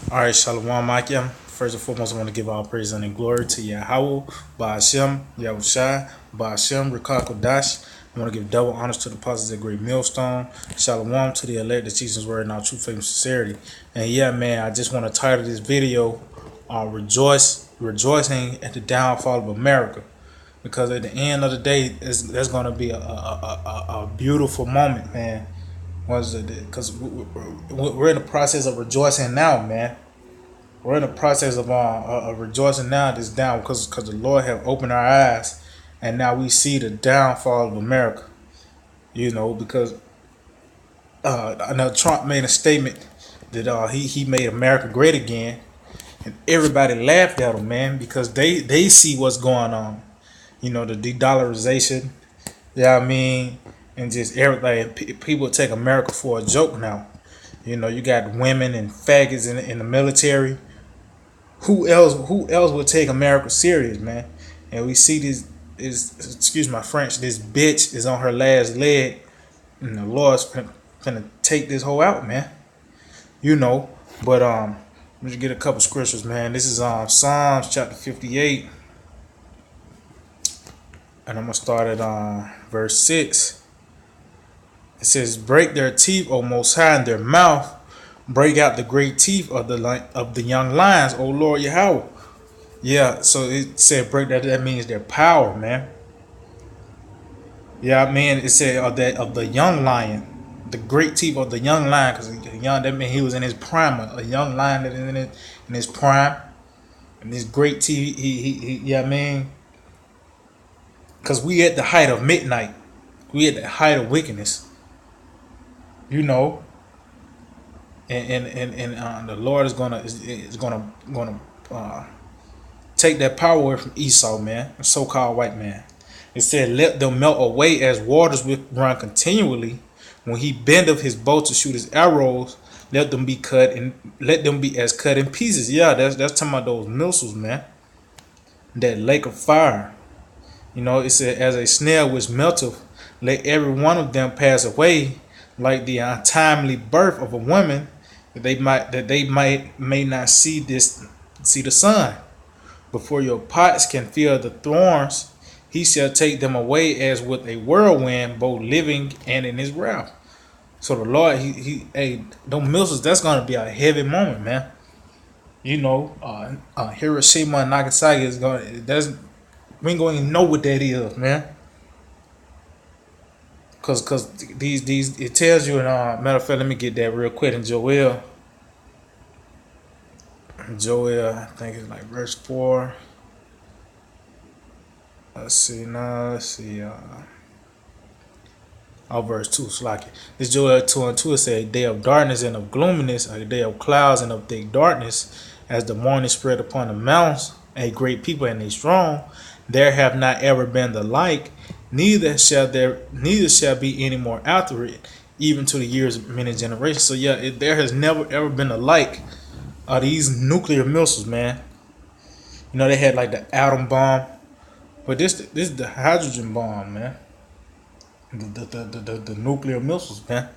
All right, Shalom Akim. First and foremost, I want to give all praise and glory to Yahweh, Ba'ashem, Yahushai, Ba'ashem, Rekah Kodash. I want to give double honors to the apostles of Great Millstone. Shalom to the elect, the teachings word in our true faith and sincerity. And yeah, man, I just want to title this video, Rejoicing at the Downfall of America. Because at the end of the day, there's going to be a beautiful moment, man. Because we're in the process of rejoicing now, man. We're in the process of rejoicing now this down because the Lord have opened our eyes, and now we see the downfall of America. Because I know Trump made a statement that he made America great again, and everybody laughed at him, man, because they see what's going on. The de-dollarization. Yeah, I mean, and just everything. People take America for a joke now. You got women and faggots in the military. Who else? Who else would take America serious, man? And we see this is excuse my French. This bitch is on her last leg, and the Lord's finna take this whole out, man. But let me just get a couple scriptures, man. This is Psalms chapter 58, and I'm gonna start at verse 6. It says, "Break their teeth, O Most High, in their mouth. Break out the great teeth of the young lions, O Lord Yahweh." Yeah, so it said break that. That means their power, man. Yeah, I mean it said of the young lion, the great teeth of the young lion, because young that means he was in his prime, a young lion that is in his prime, and his great teeth. He yeah, I mean, because we at the height of midnight, we at the height of wickedness, you know, and the Lord is gonna take that power away from Esau, man, a so-called white man. It said, "Let them melt away as waters run continually. When he bendeth his bow to shoot his arrows, let them be cut and let them be as cut in pieces." Yeah, that's talking about those missiles, man. That lake of fire. It said, "As a snail which melteth, let every one of them pass away, like the untimely birth of a woman, that may not see the sun. Before your pots can feel the thorns, he shall take them away as with a whirlwind, both living and in his wrath." So the Lord, hey, them missiles, that's gonna be a heavy moment, man. Hiroshima and Nagasaki is we ain't gonna even know what that is, man. Cause these it tells you in matter of fact, let me get that real quick in Joel, I think it's like verse 4. Let's see now. Let's see. Verse 2. It's like this Joel 2:2. It says, "A day of darkness and of gloominess, a day of clouds and of thick darkness, as the morning spread upon the mountains, a great people and a strong. There have not ever been the like, neither shall be any more after it, even to the years of many generations." So yeah, there has never ever been a like of these nuclear missiles, man. They had like the atom bomb, but this is the hydrogen bomb, man. The nuclear missiles, man.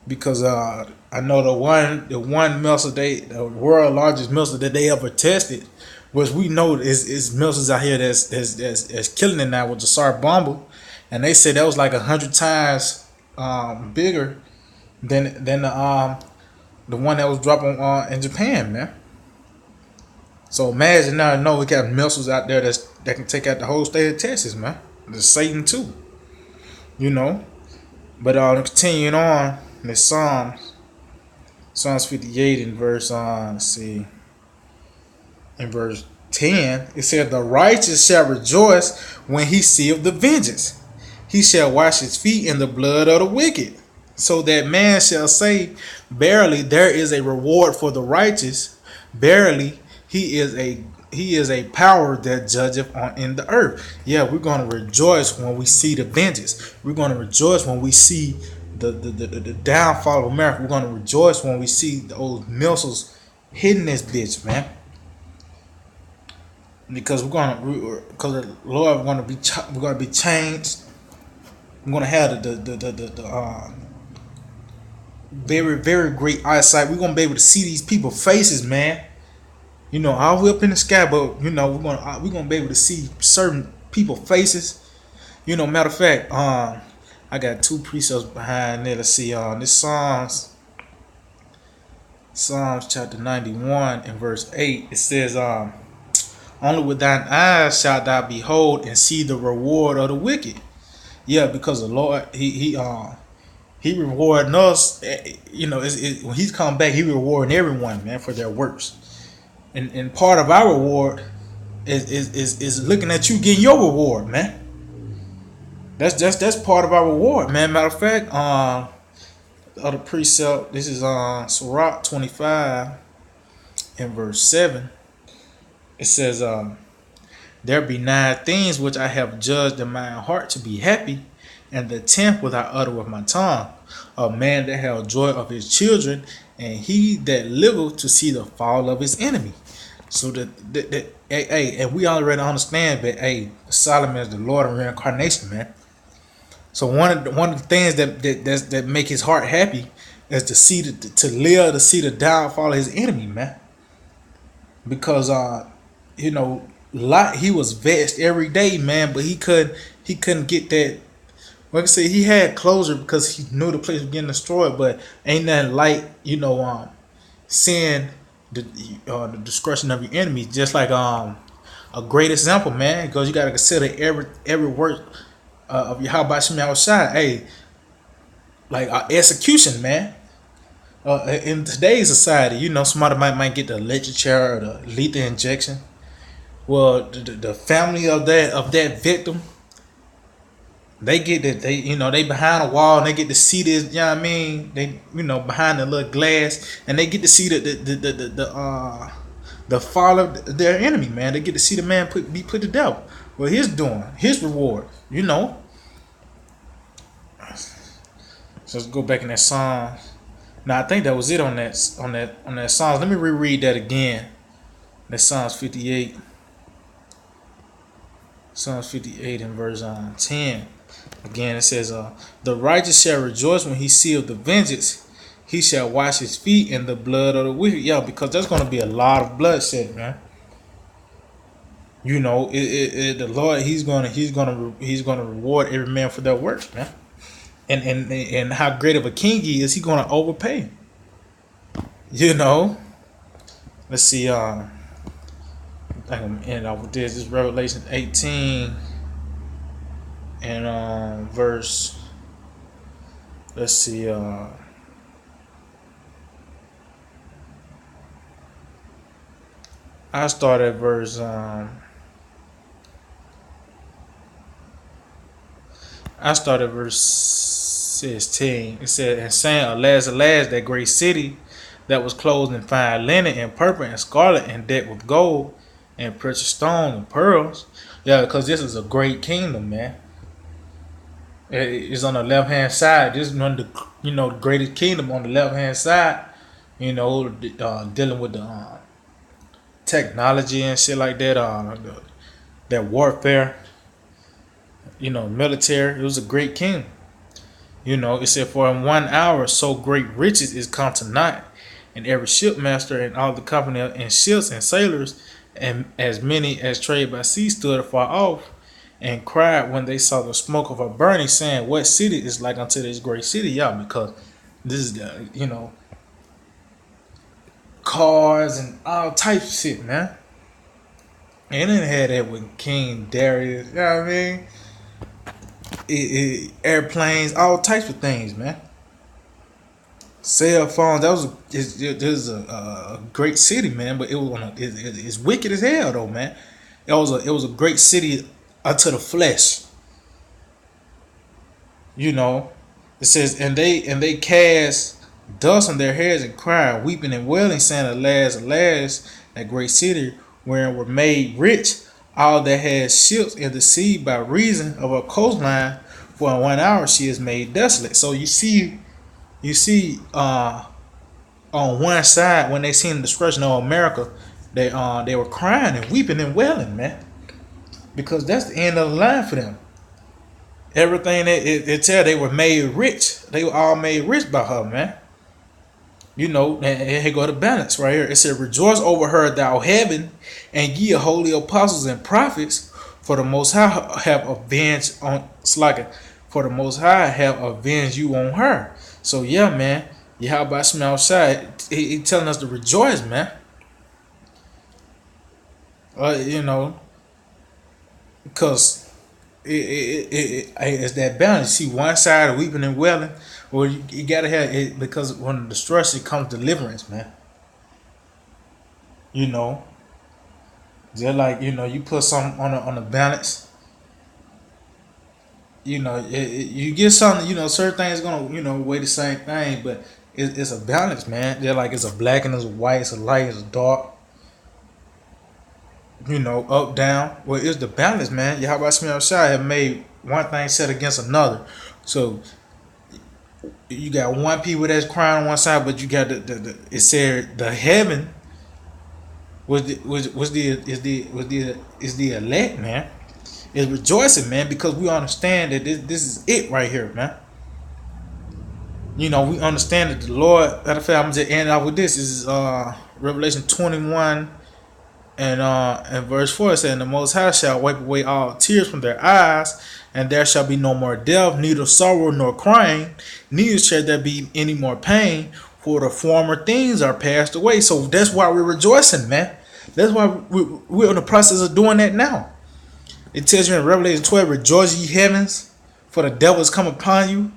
Because I know the one missile the world largest missile that they ever tested, which we know is missiles out here that's killing it now with the SAR bomber, and they said that was like 100 times bigger than the one that was dropping in Japan, man. So imagine now, we got missiles out there that can take out the whole state of Texas, man. The Satan too, you know. But continuing on, this Psalms 58 in verse let's see, in verse 10, it said, "The righteous shall rejoice when he seeth the vengeance. He shall wash his feet in the blood of the wicked, so that man shall say, Verily there is a reward for the righteous. Verily he is a power that judgeth in the earth." Yeah, we're gonna rejoice when we see the vengeance. We're gonna rejoice when we see the downfall of America. We're gonna rejoice when we see those missiles hitting this bitch, man. Because because the Lord, we're gonna be changed. We're gonna have very, very great eyesight. We're gonna be able to see these people's faces, man. You know, all the way up in the sky, but you know, we're gonna be able to see certain people's faces. You know, matter of fact, I got two precepts behind there. Let's see, this Psalms chapter 91 and verse 8. It says, only with thine eyes shalt thou behold and see the reward of the wicked. Yeah, because the Lord, he rewarding us. You know, when he's come back, he rewarding everyone, man, for their works. And part of our reward is looking at you getting your reward, man. That's part of our reward, man. Matter of fact, other precept. This is Sirach 25 and verse 7. It says, there be 9 things which I have judged in my heart to be happy, and the 10th which I utter with my tongue. A man that have joy of his children, and he that liveth to see the fall of his enemy. So and we already understand that Solomon is the Lord of reincarnation, man. So one of the things that make his heart happy is to see to live to see the downfall of his enemy, man. Because you know, Lot, he was vexed every day, man, but he couldn't get that. Like I said, he had closure because he knew the place was getting destroyed, but ain't nothing like, you know, seeing the destruction of your enemies. Just like a great example, man, because you gotta consider every work of your how about Shemi outside. Hey, like execution, man. In today's society, you know, somebody might get the electric chair or the lethal injection. Well, the family of that victim, they get that they behind a wall and they get to see this. You know what I mean? They behind the little glass and they get to see the fall of their enemy, man. They get to see the man be put to death. Well, he's doing his reward. You know. So let's go back in that song. Now I think that was it on that Psalms. Let me reread that again. That's Psalms 58. Psalms 58 and verse 10. Again, it says, the righteous shall rejoice when he seeth the vengeance. He shall wash his feet in the blood of the wicked. Yeah, because there's going to be a lot of bloodshed, man. You know, the Lord, he's gonna reward every man for their works, man. And how great of a king he is, he's gonna overpay. You know. Let's see. I think I'm end off with this. This is Revelation 18 and verse. Let's see. I start at verse. I start at verse 16. It said, and saying, alas, alas, that great city that was clothed in fine linen and purple and scarlet and decked with gold and precious stones and pearls. Yeah, because this is a great kingdom, man. It's on the left hand side. This is one of the greatest kingdom on the left hand side. You know, dealing with the technology and shit like that. That warfare. You know, military. It was a great kingdom. You know, it said, for in 1 hour so great riches is come to naught, and every shipmaster and all the company and ships and sailors and as many as trade by sea stood afar off and cried when they saw the smoke of her burning, saying, what city is like unto this great city? Yeah, because this is the, cars and all types of shit, man. And then had that with King Darius, you know what I mean? Airplanes, all types of things, man. Cell phones. It was a great city, man. But it's wicked as hell, though, man. It was a great city unto the flesh. You know, it says, and they cast dust on their heads and cried, weeping and wailing, saying, alas, alas, that great city wherein were made rich all that had ships in the sea by reason of her coastline, for in 1 hour she is made desolate. So you see on one side, when they seen the destruction of America, they were crying and weeping and wailing, man, because that's the end of the line for them. Everything it tell they were made rich. They were all made rich by her, man. You know, and here go the balance right here. It said, "Rejoice over her, thou heaven, and ye holy apostles and prophets, for the Most High have avenged on Slacken. For the Most High have avenged you on her." So yeah, man, Yahweh Shema Shai, he telling us to rejoice, man. You know, because it's that balance. See, one side weeping and wailing, or you gotta have it, because when destruction comes deliverance, man. You know, just like, you know, you put something on a balance. You know, you get something. You know, certain things gonna, you know, weigh the same thing, but it's a balance, man. They're like, it's a black and it's a white, it's a light, it's a dark. You know, up, down. Well, it's the balance, man. Yahweh Shai have made one thing set against another. So you got one people that's crying on one side, but you got it said the heaven is the elect, man. Is rejoicing, man, because we understand that this is it right here, man. You know, we understand that the Lord. Matter of fact, I'm just ending off with this. This is Revelation 21 and verse 4. It said, "And the Most High shall wipe away all tears from their eyes, and there shall be no more death, neither sorrow nor crying, neither shall there be any more pain, for the former things are passed away." So that's why we're rejoicing, man. That's why we're in the process of doing that now. It tells you in Revelation 12, "Rejoice ye heavens, for the devil is come upon you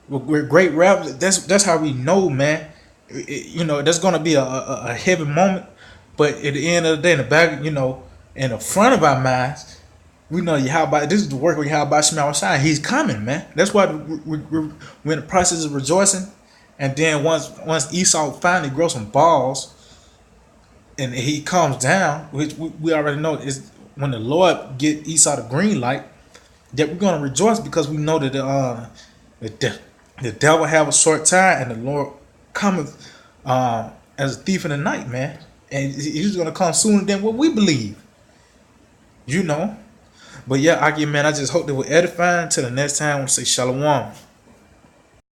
with great wrath." That's how we know, man. You know, there's gonna be a heavy moment, but at the end of the day, in the back, you know, in the front of our minds, we know Yahweh. This is the work of Yahweh Shema Shai. He's coming, man. That's why we're in the process of rejoicing. And then once Esau finally grows some balls, and he comes down, which we already know is when the Lord get Esau the green light, that we're gonna rejoice, because we know that the devil have a short time, and the Lord cometh as a thief in the night, man. And he's gonna come sooner than what we believe. You know. But yeah, Aki, man, I just hope that we're edifying. Till the next time, I want to say shalom.